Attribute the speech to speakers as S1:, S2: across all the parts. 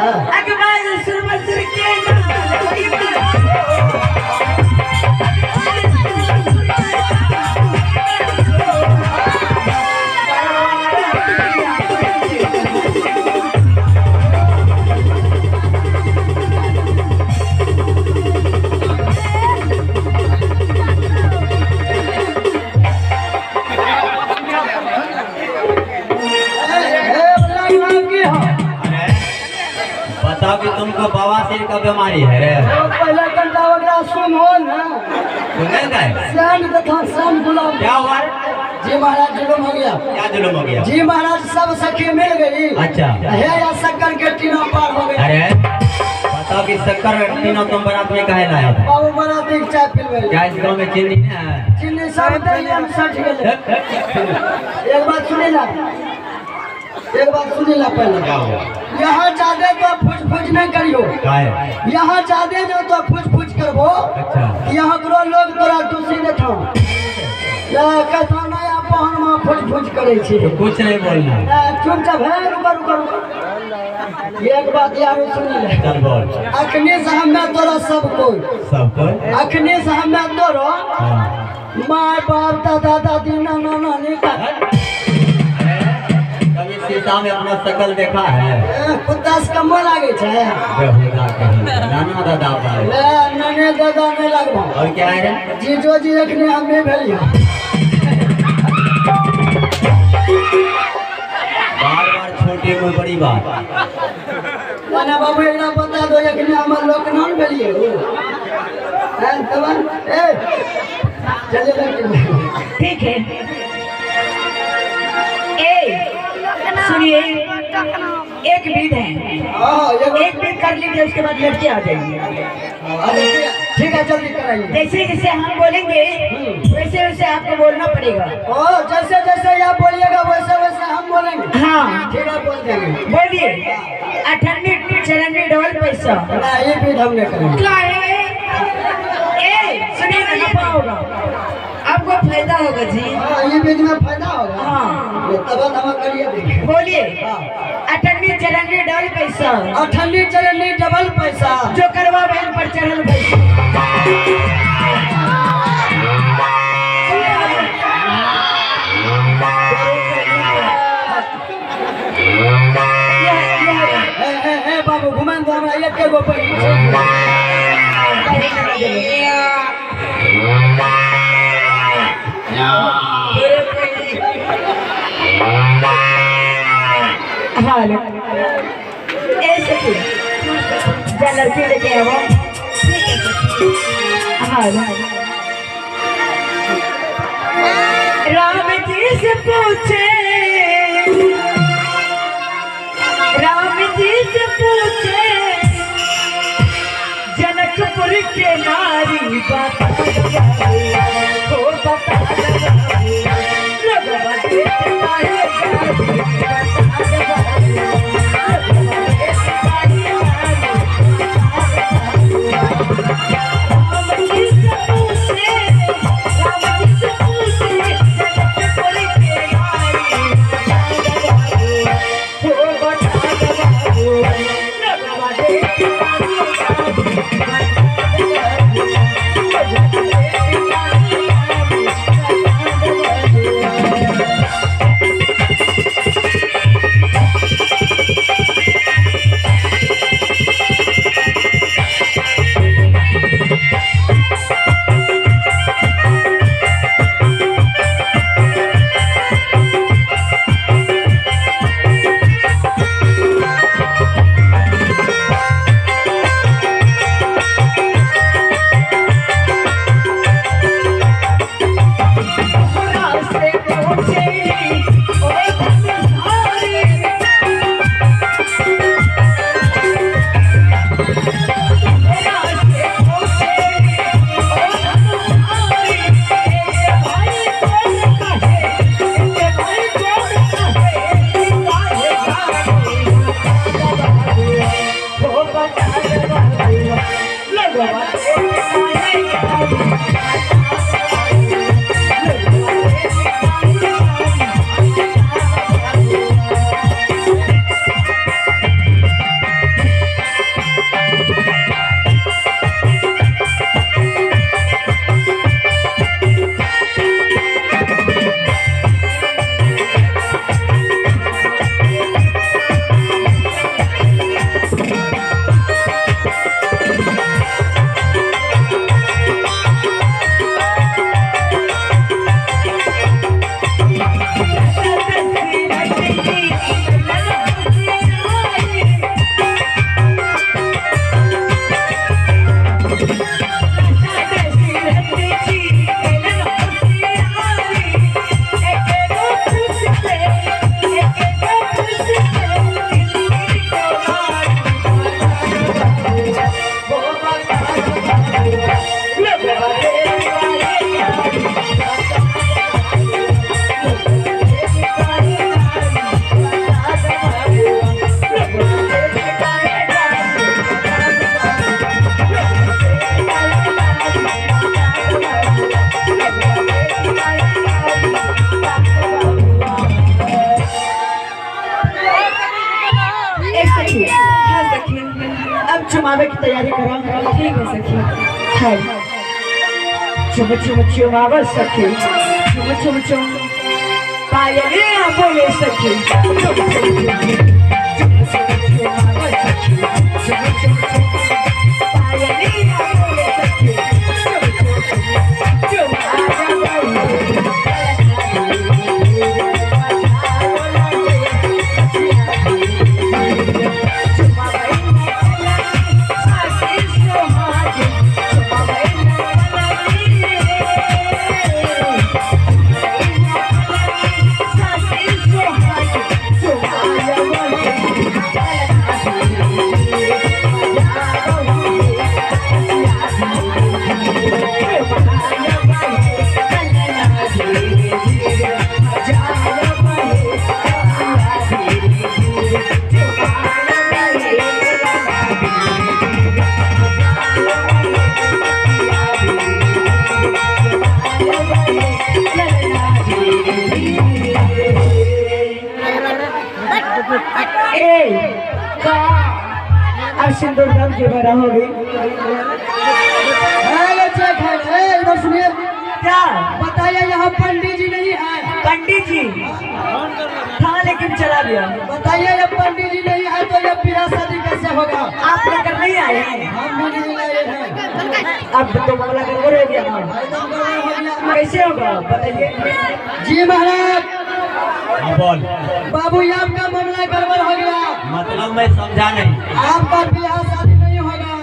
S1: अकबर सुरमसुर के नाम
S2: कि तुमको बवासीर का बीमारी है रे।
S3: पहले घंटा वगैरह सुन हो ना
S2: सुने गए
S3: सान कथा सान गुलाम
S2: क्या हुआ
S3: जी महाराज जुलूम हो गया।
S2: क्या जुलूम हो गया
S3: जी महाराज सब सखी मिल गई।
S2: अच्छा
S3: है या शक्कर के तीनों पार हो गई।
S2: अरे बताओ कि शक्कर तीनों तुम बारात में काहे लाया था?
S3: बाबू बारात एक चाय पी गई।
S2: क्या इस गांव में चीनी है?
S3: चीनी सब दलियन सट गए। एक बात सुनी ला पहले
S2: क्या हुआ?
S3: यहाँ जादे तो फुच नहीं करियो।
S2: काहे?
S3: यहाँ जादे जो तो फुच करबो।
S2: अच्छा
S3: यहाँ करो लोग तोरा दूसरी देखो या कथा नया पहन में फुच करे छी।
S2: तो कुछ नहीं बोलना
S3: चुपचाप है रुको एक बात यार सुन ले।
S2: चल बोल।
S3: अखनी से हमें तोरा सब कोई अखनी से हमें तोरो माँ बाप दादा दादी नाना नानी का
S2: कभी शीशा में अपना शकल देखा है?
S3: कुत्ता से कम लागे छे।
S2: नाना दादा
S3: नाने दादा नहीं लगभो।
S2: और क्या है?
S3: जीजो जी अखनी हम नहीं भेलियो।
S2: बार छोटी कोई बड़ी बात
S3: नाना बाबू इतना बता दो अखनी हम लोग नहीं भेलियो। चलिए
S1: ठीक है। सुनिए एक विध है एक विध कर लीजिए उसके बाद लड़की आ जाएगी।
S3: ठीक है जल्दी कराइए।
S1: जैसे जैसे हम बोलेंगे वैसे वैसे आपको बोलना पड़ेगा।
S3: जैसे जैसे आप बोलिएगा वैसे वैसे हम बोलेंगे।
S1: हाँ
S3: ठीक है बोल देंगे।
S1: बोलिए 98 94 डबल पैसा।
S3: ये विध हमने करेंगे।
S1: सुनिए नफा होगा आपको फायदा होगा जी।
S3: ये विध में फायदा होगा।
S1: हाँ
S3: तब हम करिए देखिए।
S1: बोलिए 98 94 डबल पैसा।
S3: 98 94 डबल पैसा
S1: जो करवा बहन पर चढ़ल पैसा।
S3: बाबू घुमान दो हमरा एक के गो
S1: ऐसे जा लड़की लेके आओ। राम जी से पूछे जनकपुर के नारी बता चुमावे की तैयारी करो। ठीक है सखी। है चुम चुम चुमावे सखी, चुम चुम चुम पायले बोले सखी, चुम चुम चुम चुमावे सखी, चुम चुम चुम पायले बोले सखी, चुम चुम चुम सिंदूर दाम के बड़ा हो गई।
S3: इधर सुनिए,
S1: क्या
S3: बताइए यहाँ पंडित जी नहीं है?
S1: पंडित जी था लेकिन चला गया।
S3: बताइए ये पंडित जी नहीं है तो ये बिना शादी कैसे होगा?
S1: आप लेकर नहीं आए हैं?
S3: हम भी नहीं लाए हैं।
S1: अब तो मामला गड़बड़ हो गया ना,
S3: एकदम गड़बड़ हो गया।
S1: कैसे होगा बताइए।
S3: जी महाराज।
S2: बोल
S3: बाबू ये आपका मामला गड़बड़ हो गया।
S2: मतलब मैं समझा नहीं।
S3: आपका ब्याह शादी नहीं होगा।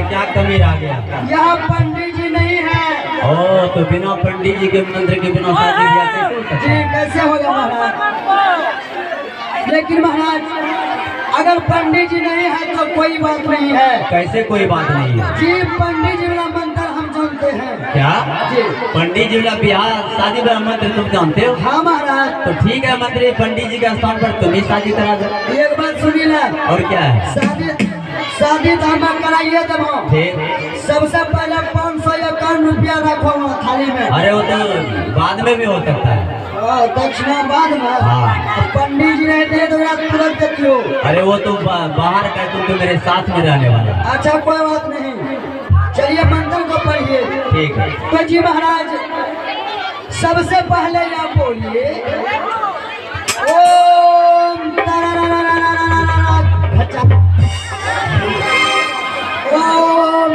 S2: क्या कमी रह गया?
S3: यहाँ पंडित जी नहीं है।
S2: ओ तो बिना पंडित जी के मंत्र के बिना शादी ब्याह कैसे हो सकता
S3: जी
S2: है?
S3: कैसे होगा महाराज? लेकिन महाराज अगर पंडित जी नहीं है तो कोई बात नहीं है।
S2: कैसे कोई बात नहीं है?
S3: जी पंडित जी वाला मंत्र हम जानते हैं।
S2: क्या
S3: जी
S2: पंडित जी वाला ब्याह शादी वाला मंत्र तुम जानते हो?
S3: हाँ महाराज।
S2: तो ठीक है मंत्री, पंडित जी के स्थान पर तुम ही शादी करा दो।
S3: एक बात सुनिए ना।
S2: और क्या है?
S3: शादी तो हम कराइए तब
S2: ठीक।
S3: सबसे पहले 551 रुपया रखो वहाँ थाली में।
S2: अरे वो तो बाद में भी हो सकता है।
S3: दक्षिणा बाद में।
S2: हाँ।
S3: पंडित जी रहते हैं तो तुरंत देखियो।
S2: अरे वो तो बाहर का, तुम तो मेरे साथ में रहने वाले।
S3: अच्छा कोई बात नहीं, चलिए मंत्र को पढ़िए।
S2: ठीक है।
S3: तो जी महाराज सबसे पहले आप बोलिए ओम घचा, ओम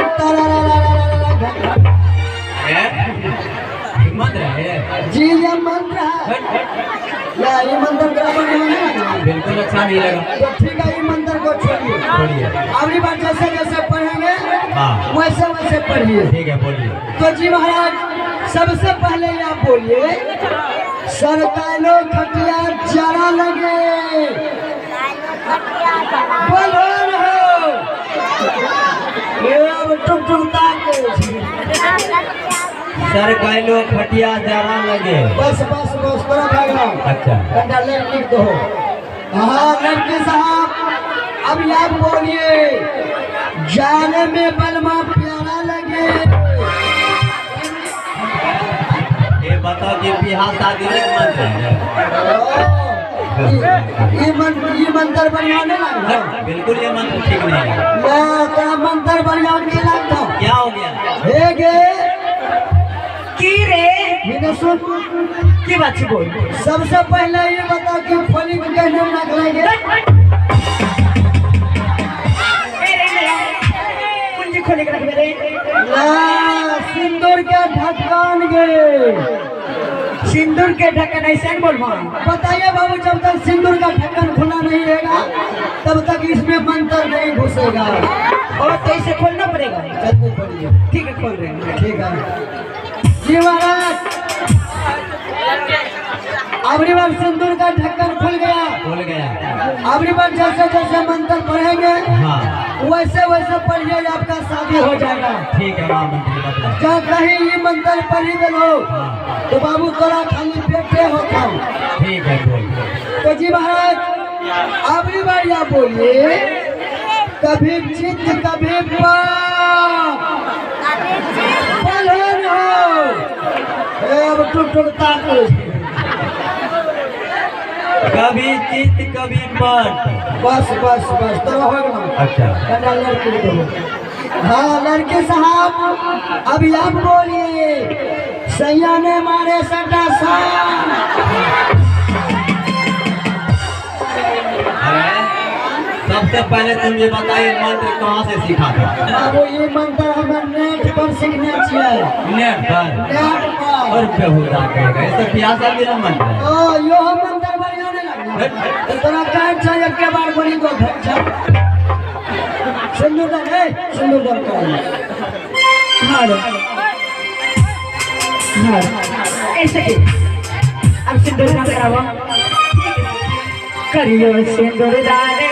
S2: मंत्र है
S3: जी ये मंत्र है। या ये मंत्र गड़बड़ नहीं है?
S2: बिल्कुल अच्छा नहीं लगा।
S3: तो ठीक है ये मंत्र को छोड़िए।
S2: बोलिए।
S3: अगली बार जैसे जैसे पढ़ेंगे
S2: हाँ
S3: वैसे वैसे पढ़िए।
S2: ठीक है बोलिए।
S3: तो जी महाराज सबसे पहले आप बोलिए सरकारो खटिया जरा लगे, बोलो रहो। ये अब टुक टुक ताके
S2: सर कैलो खटिया जरा लगे।
S3: बस बस बस थोड़ा भागना।
S2: अच्छा
S3: घंटा लिख दो। हाँ लड़के साहब अब आप बोलिए जाने में बलमा प्यारा लगे।
S2: ये बताओ कि बिहार शादी में मंत्र है?
S3: ये मंत्र बढ़ियाने लगता।
S2: बिल्कुल ये मंत्र ठीक नहीं है।
S3: मैं मंत्र बढ़िया नहीं लगता।
S2: क्या हो गया?
S3: हे गे
S1: की रे
S3: मैंने सुन
S1: की बात से बोल।
S3: सबसे पहले ये बता कि फली को कैसे रखेंगे?
S1: कुंजी खोले रख मेरे।
S3: सिंदूर के ढक्कन गे।
S1: सिंदूर के ढक्कन ऐसे बोल।
S3: बताइए बाबू जब तक सिंदूर का ढक्कन खुला नहीं रहेगा तब तक इसमें मंत्र नहीं घुसेगा।
S1: और तो इसे खोलना पड़ेगा। ठीक है खोल रहे हैं।
S3: ठीक है जी महाराज। अगली बार सिंदूर का ढक्कन खुल गया।
S2: खुल गया।
S3: अगली बार जैसे जैसे मंत्र पढ़ेंगे
S2: हाँ
S3: वैसे वैसे पढ़िए आपका शादी हो जाएगा।
S2: ठीक है महामंत्री बता।
S3: जब कहीं ये मंत्र पढ़ी दो
S2: हाँ
S3: तो बाबू तोरा खाली पेटे होता।
S2: ठीक है बोल।
S3: तो जी महाराज अगली बार आप बोलिए कभी चित्त कभी पाप अब टुक टुक ताक।
S2: कभी चित्त कभी पट
S3: बस बस बस तो हो गया।
S2: अच्छा
S3: कन्या लड़की को दो। हाँ लड़के साहब अभी आप बोलिए सैया ने मारे सटा सा।
S2: सबसे पहले तुम ये बताइए मंत्र कहाँ से सीखा था?
S3: अब ये मंत्र हमें नेट पर सीखने चाहिए।
S2: नेट पर
S3: नेट पर
S2: और बेहुदा कहेगा ये तो प्यासा बिना मंत्र है।
S3: ओ यो मंत्र बढ़िया नहीं लगता तो तोरा कहै छै एक के बार बोली दो घर छ सिंदूर दे सिंदूर दे
S1: हाँ हाँ ऐसे ही अब सिंदूर का करावा करियो सिंदूर दाने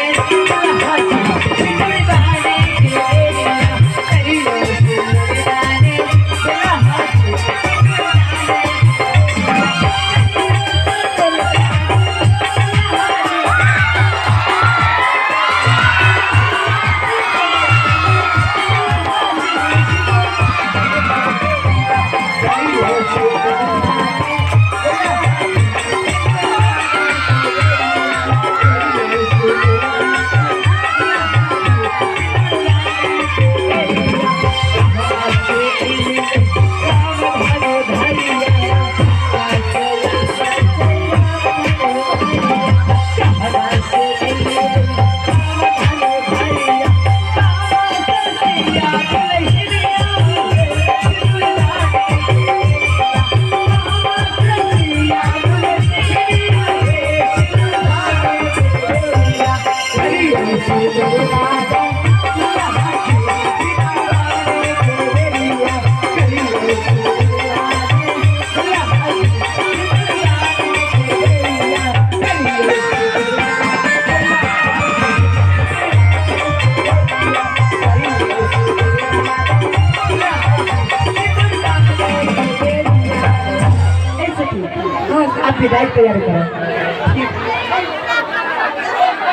S1: विदाई तैयार करो।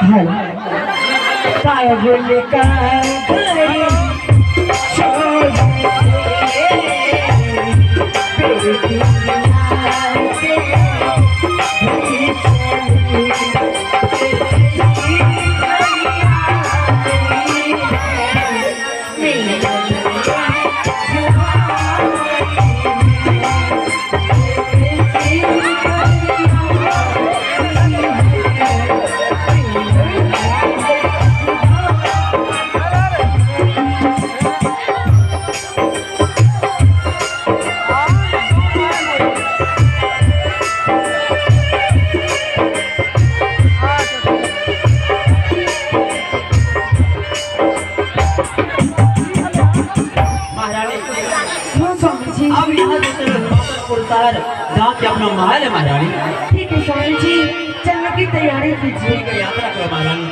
S1: हाँ पागल का
S2: अपना महल है महारानी।
S1: ठीक है स्वामी जी चलने की तैयारी कीजिए।
S2: यात्रा करो महारानी।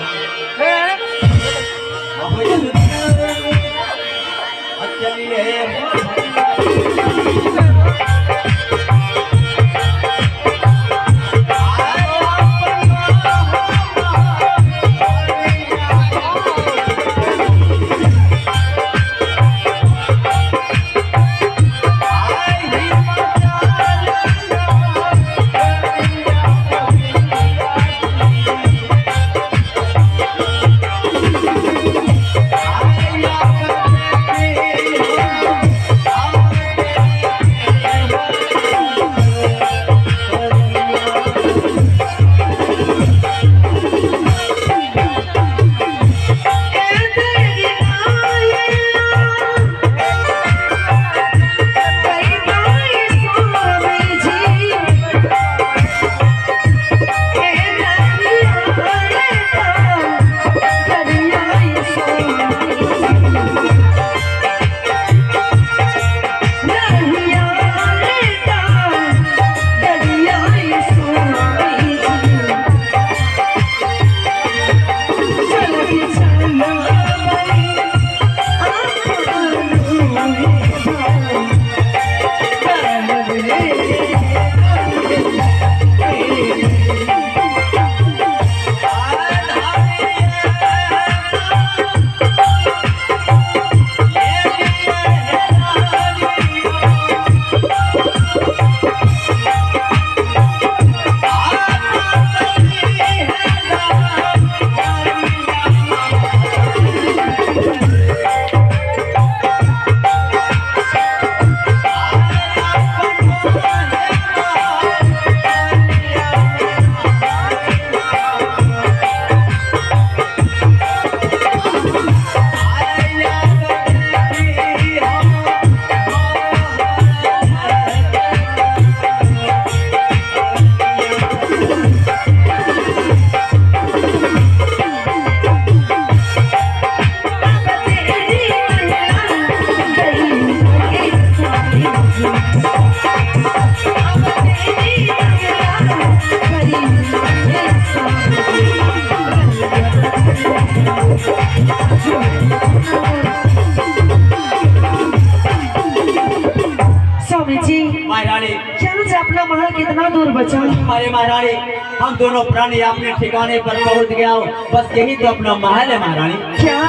S1: स्वामी जी,
S2: महारानी
S1: यहाँ से अपना महल कितना दूर बचा?
S2: अरे महारानी, हम दोनों प्राणी अपने ठिकाने पर पहुंच गया हूँ। बस यही तो अपना महल है महारानी।
S1: क्या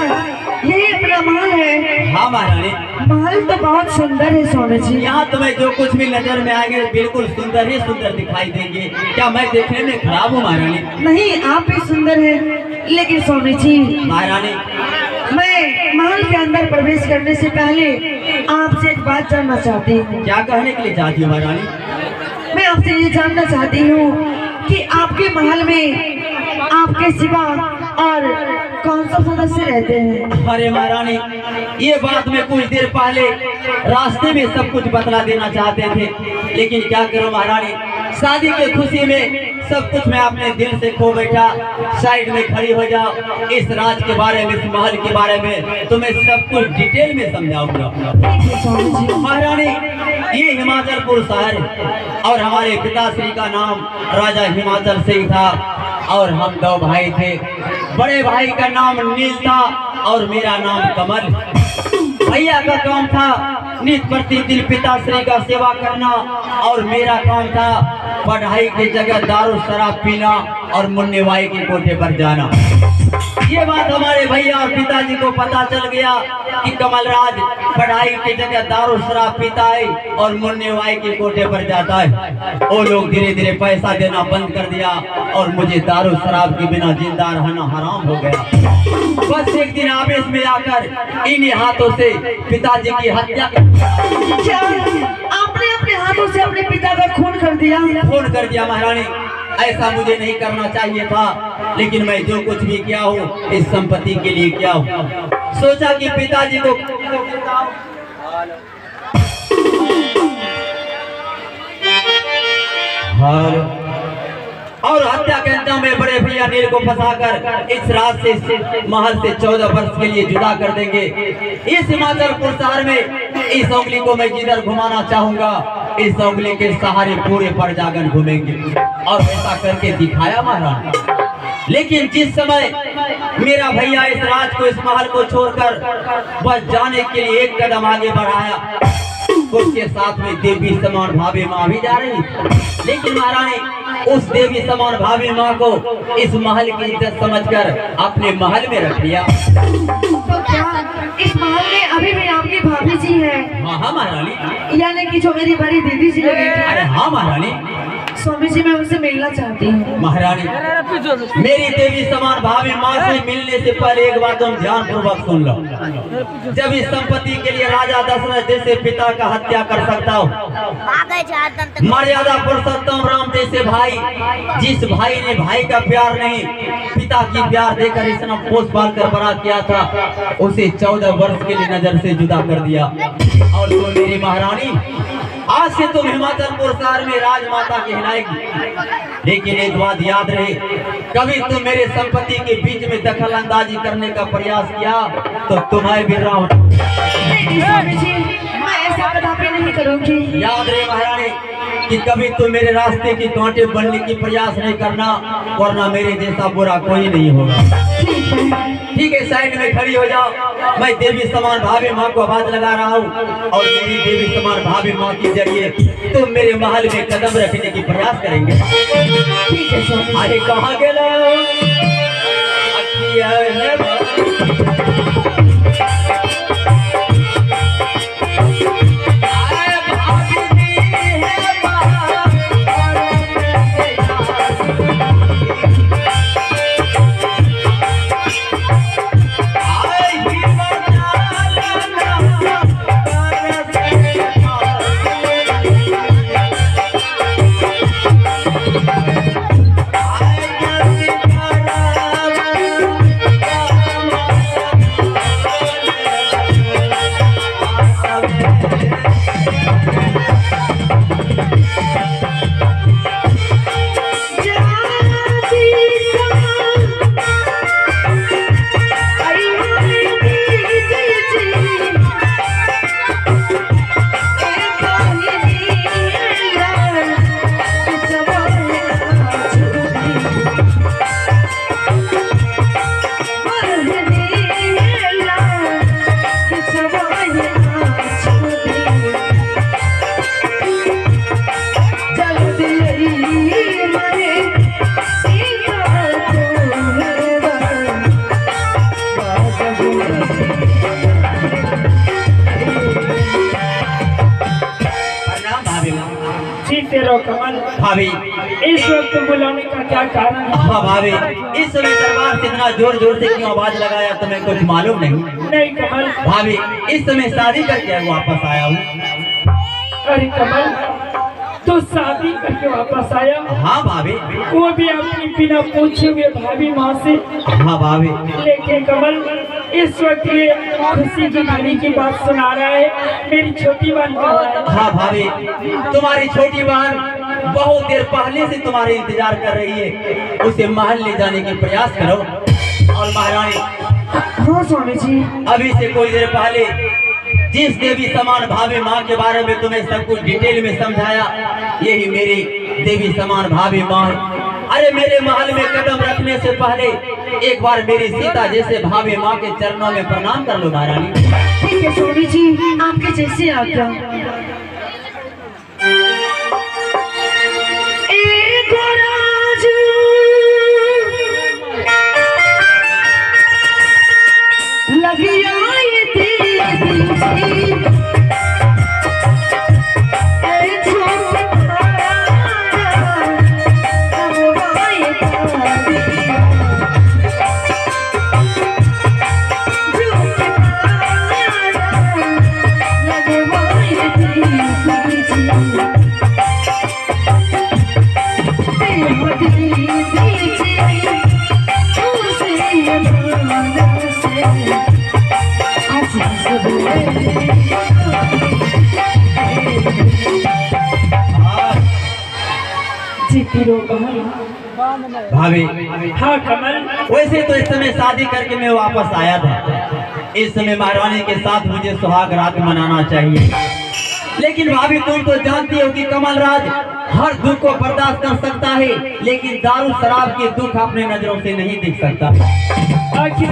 S1: यही अपना महल है?
S2: हाँ महारानी,
S1: महल तो बहुत सुंदर है स्वामी जी।
S2: यहाँ तुम्हें जो कुछ भी नजर में आएंगे बिल्कुल सुंदर ही सुंदर दिखाई देंगे। क्या मैं देखने में खराब हूँ महारानी?
S1: नहीं, आप भी सुंदर हैं। लेकिन स्वामी जी,
S2: महारानी
S1: मैं महल के अंदर प्रवेश करने से पहले आपसे एक बात जानना चाहती हूँ।
S2: क्या कहने के लिए चाहती हूँ महारानी?
S1: मैं आपसे ये जानना चाहती हूँ कि आपके महल में आपके सिवा और कौन सा सदस्य रहते हैं?
S2: अरे महारानी, ये बात मैं कुछ देर पहले रास्ते में सब कुछ बतला देना चाहते थे, लेकिन क्या करूं महारानी, शादी की खुशी में सब कुछ मैं अपने दिल से खो बैठा। साइड में खड़ी हो जाओ, इस राज के बारे में, इस महल के बारे में तुम्हें सब कुछ डिटेल में समझाऊंगा। महारानी, ये हिमाचलपुर शहर है और हमारे पिताश्री का नाम राजा हिमाचल सिंह था और हम दो भाई थे। बड़े भाई का नाम नील था और मेरा नाम कमल। भैया का काम था नित प्रतिदिन पिताश्री का सेवा करना और मेरा काम था पढ़ाई की जगह दारू शराब पीना और मुन्ने भाई के कोठे पर जाना। ये बात हमारे भैया और पिताजी को पता चल गया कि कमलराज पढ़ाई की जगह दारू शराब पीता है और मुन्ने भाई के कोठे पर जाता है। वो लोग धीरे धीरे पैसा देना बंद कर दिया और मुझे दारू शराब के बिना जिंदा रहना हराम हो गया। बस एक दिन आवेश में आकर इन्हीं हाथों से पिताजी की हत्या।
S1: क्या आपने अपने हाथों से अपने पिता का खून कर दिया?
S2: खून कर दिया महारानी। ऐसा मुझे नहीं करना चाहिए था, लेकिन मैं जो कुछ भी किया हूँ इस संपत्ति के लिए किया हूँ। सोचा कि पिताजी को और हत्या के अंजाम में बड़े भैया नील को फंसाकर इस रात से इस महल से 14 वर्ष के लिए जुदा कर देंगे। इस हिमाचलपुर शहर में इस उंगली को मैं जिधर घुमाना चाहूंगा, इस उंगली के सहारे पूरे परजागन घूमेंगे। और ऐसा करके दिखाया महाराज। लेकिन जिस समय मेरा भैया इस राज को, इस महल को छोड़कर बस जाने के लिए एक कदम आगे बढ़ाया, उसके साथ में देवी समान भाभी माँ भी जा रही थी। लेकिन महारानी उस देवी समान भाभी माँ को इस महल की इज्जत समझकर अपने महल में रख लिया।
S1: तो क्या इस महल में अभी भी आपकी भाभी जी है?
S2: हाँ हाँ महारानी।
S1: यानी कि जो मेरी बड़ी दीदी जी लगी थी।
S2: अरे हाँ महारानी।
S1: स्वामी जी, मैं उनसे मिलना चाहती हूँ।
S2: महारानी, मेरी देवी समान भाभी माँ से मिलने से पहले एक बात तुम ध्यान पूर्वक सुन लो। जब इस संपत्ति के लिए राजा दशरथ जैसे पिता का हत्या कर सकता हो, मर्यादा पुरुषोत्तम राम जैसे भाई, जिस भाई ने भाई का प्यार नहीं पिता की प्यार देकर इतना पोस पाल कर बड़ा किया था, उसे 14 वर्ष के लिए नजर से जुदा कर दिया। और तो मेरी महारानी, आज से तुम हिमाचलपुर शहर में राजमाता कहलाएगी। लेकिन एक बात याद रहे, कभी तुम मेरे संपत्ति के बीच में दखल अंदाजी करने का प्रयास किया तो तुम्हें भी राम।
S1: नहीं स्वामी जी, मैं ऐसा कदापि नहीं करूंगी।
S2: याद रहे महारानी कि कभी तुम मेरे रास्ते की कांटे बनने की प्रयास नहीं करना, वरना मेरे जैसा बुरा कोई नहीं होगा। ठीक है, साइड में खड़ी हो जाओ। मैं देवी समान भाभी माँ को आवाज लगा रहा हूँ और मेरी देवी समान भाभी माँ के जरिए तुम मेरे महल में कदम रखने की प्रयास करेंगे।
S1: ठीक है स्वामी।
S2: अरे कहाँ गेलो?
S1: रो कमल,
S2: भाभी
S1: इस वक्त बुलाने का क्या कारण है?
S2: हाँ भाभी, इस समय दरबार से इतना जोर जोर से क्यों आवाज लगाया तुम्हें कुछ मालूम नहीं?
S1: नहीं कमल।
S2: भाभी इस समय शादी करके वापस आया हूँ।
S1: अरे कमल, तो शादी करके वापस आया?
S2: हाँ भाभी।
S1: वो भी अपनी बिना पूछे हुए भाभी माँ से?
S2: हाँ भाभी।
S1: लेकिन कमल, इस वक्त ये खुशी की घड़ी की बात सुना रहा है, मेरी छोटी बहन कहाँ है?
S2: हाँ भाभी, तुम्हारी छोटी बहन बहुत देर पहले से तुम्हारे इंतजार कर रही है, उसे महल ले जाने के प्रयास करो। और महारानी,
S1: हाँ स्वामी जी।
S2: अभी से कोई देर पहले जिस देवी समान भाभी माँ के बारे में तुम्हें सब कुछ डिटेल में समझाया, यही मेरी देवी समान भाभी माँ है। अरे मेरे महल में कदम रखने से पहले एक बार मेरी सीता जैसे भाभी माँ के चरणों में प्रणाम कर लो महारानी।
S1: ठीक है स्वामी जी, आपके जैसे आज्ञा।
S2: भाभी
S1: हाँ कमल,
S2: वैसे तो इस समय शादी करके मैं वापस आया था, इस समय महारानी के साथ मुझे सुहाग रात मनाना चाहिए। लेकिन भाभी तुम तो जानती हो कि कमलराज हर दुख को बर्दाश्त कर सकता है, लेकिन दारू शराब के दुख अपने नजरों से नहीं देख सकता।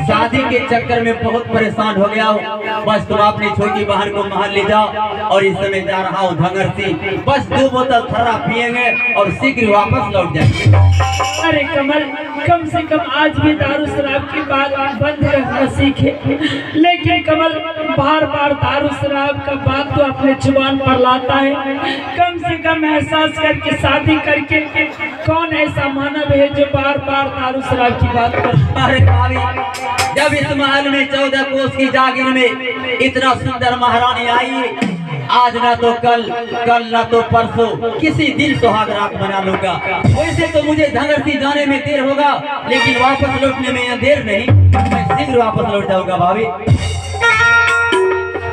S2: शादी के चक्कर में बहुत परेशान हो गया हूँ। बस तुम अपनी छोटी बहन को महल ले जाओ, और इस समय जा रहा हूँ धंगर से, बस 2 बोतल थर्रा पिएंगे और शीघ्र वापस लौट जाएंगे।
S1: अरे कमल, कम से कम आज भी दारू शराब की बात बंद रखना सीखे। लेकिन कमल, बार बार दारू शराब का बात तो अपने जुबान पर लाता है। कम से कम एहसास करके शादी करके कौन ऐसा मानव है जो बार बार दारू शराब की बात कर?
S2: अरे भाभी, जब इस महल में 14 कोस की जागीर में इतना सुंदर महारानी आई है, आज ना तो कल ना तो परसों किसी दिन सुहाग रात मना लूंगा। वैसे तो मुझे धंगरसी जाने में देर होगा, लेकिन वापस लौटने में यह देर नहीं, मैं शीघ्र वापस लौट जाऊंगा। भाभी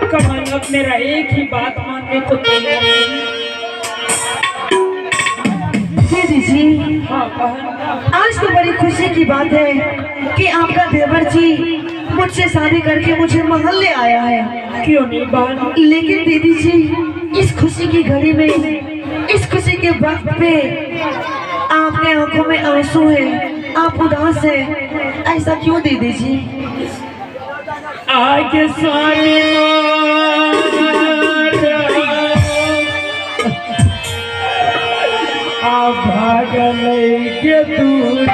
S1: कमल, अब मेरा एक ही बात मानने को तैयार है।
S4: दीदी जी,
S1: हाँ बहन।
S4: आज तो बड़ी खुशी की बात है कि आपका देवर जी मुझसे शादी करके मुझे महल ले आया है।
S1: क्यों नहीं बहन?
S4: लेकिन दीदी जी, इस खुशी की घड़ी में, इस खुशी के वक्त पे आपके आंखों में आंसू है, आप उदास है, ऐसा क्यों दीदी जी?
S1: आगे स्वामी भागल के दूर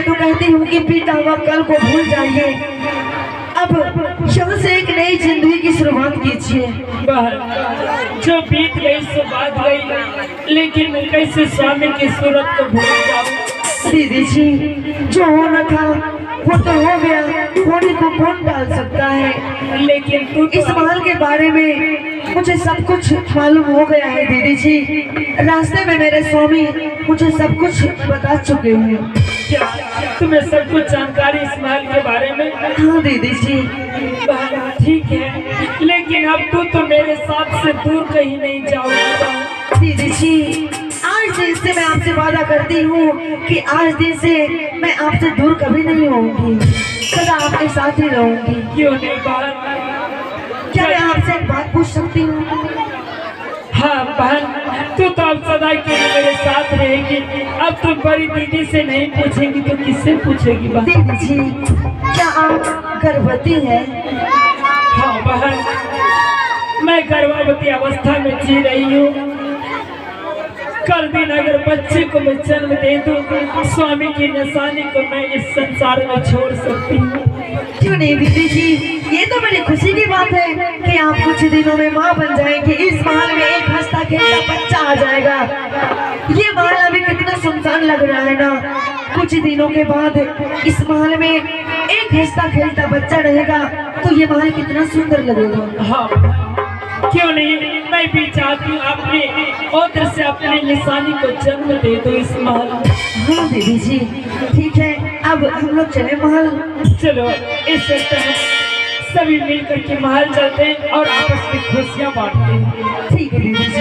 S4: मैं तो कहती हूँ कि बीता हुआ कल को भूल जाइए, अब यहाँ से एक नई जिंदगी की शुरुआत कीजिए।
S1: बहन, जो बीत गई सो बात गई, लेकिन मैं कैसे स्वामी की सूरत को भूल जाऊं।
S4: दीदी जी, जो होना था वो तो हो गया, होने को कौन डाल सकता है।
S1: लेकिन तू
S4: इस महल के बारे में मुझे सब कुछ मालूम हो गया है दीदी जी। रास्ते में मेरे स्वामी मुझे सब कुछ बता चुके हैं।
S1: क्या तुम्हें सब कुछ जानकारी इस महल के बारे में?
S4: हाँ दीदी जी।
S1: बहन, ठीक है, लेकिन अब तू तो मेरे साथ से दूर कहीं नहीं जाओगी।
S4: दीदी जी, आज दिन से मैं आपसे वादा करती हूँ कि आज दिन से मैं आपसे दूर कभी नहीं होऊंगी, सदा आपके साथ ही रहूंगी।
S1: क्यों नहीं बहन?
S4: क्या मैं आपसे एक बात पूछ सकती हूँ?
S1: हाँ बहन, तू तो अब सदा के लिए मेरे साथ रहेगी। अब तो बड़ी दीदी से नहीं पूछेगी तो किससे पूछेगी बहन?
S4: दीदी जी, क्या आप गर्भवती हैं?
S1: हाँ बहन, मैं गर्भवती अवस्था में जी रही हूँ। कल दिन अगर बच्चे को मैं जन्म दे दूँ, स्वामी की निशानी को मैं इस संसार में छोड़ सकती हूँ।
S4: क्यों नहीं दीदी जी, ये तो बड़ी खुशी की बात है कि आप कुछ दिनों में माँ बन जाएंगी। इस महल में एक हंसता खेलता बच्चा आ जाएगा। ये महल अभी कितना सुनसान लग रहा है ना, कुछ दिनों के बाद इस महल में एक हंसता खेलता बच्चा रहेगा तो ये महल कितना सुंदर लगेगा।
S1: हाँ, क्यों नहीं, मैं भी चाहती हूँ अपने औत्र से अपनी निशानी को जन्म दे दो इस महल।
S4: हाँ दीदी जी, ठीक है, अब हम लोग चले महल।
S1: चलो, इस तरह सभी मिलकर के महल चलते हैं और आपस में खुशियाँ बांटते हैं।
S4: ठीक है दीदी जी।